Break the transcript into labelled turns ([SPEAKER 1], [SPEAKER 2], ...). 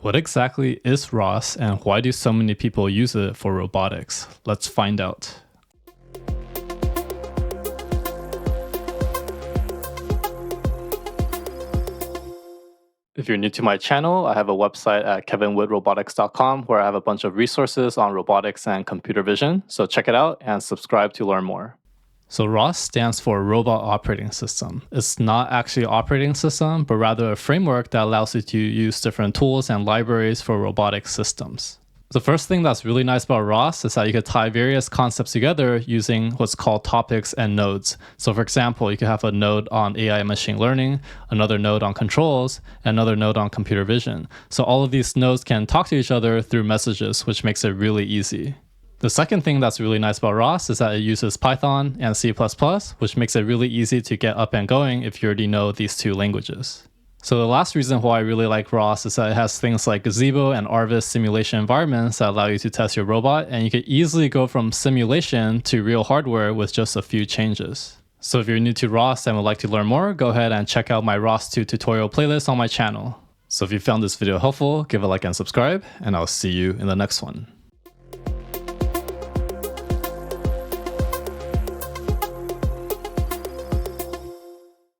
[SPEAKER 1] What exactly is ROS and why do so many people use it for robotics? Let's find out. If you're new to my channel, I have a website at kevinwoodrobotics.com where I have a bunch of resources on robotics and computer vision. So check it out and subscribe to learn more. So ROS stands for Robot Operating System. It's not actually an operating system, but rather a framework that allows you to use different tools and libraries for robotic systems. The first thing that's really nice about ROS is that you can tie various concepts together using what's called topics and nodes. So for example, you could have a node on AI and machine learning, another node on controls, and another node on computer vision. So all of these nodes can talk to each other through messages, which makes it really easy. The second thing that's really nice about ROS is that it uses Python and C++, which makes it really easy to get up and going if you already know these two languages. So the last reason why I really like ROS is that it has things like gazebo and RViz simulation environments that allow you to test your robot, and you can easily go from simulation to real hardware with just a few changes. So if you're new to ROS and would like to learn more, go ahead and check out my ROS 2 tutorial playlist on my channel. So if you found this video helpful, give a like and subscribe, and I'll see you in the next one.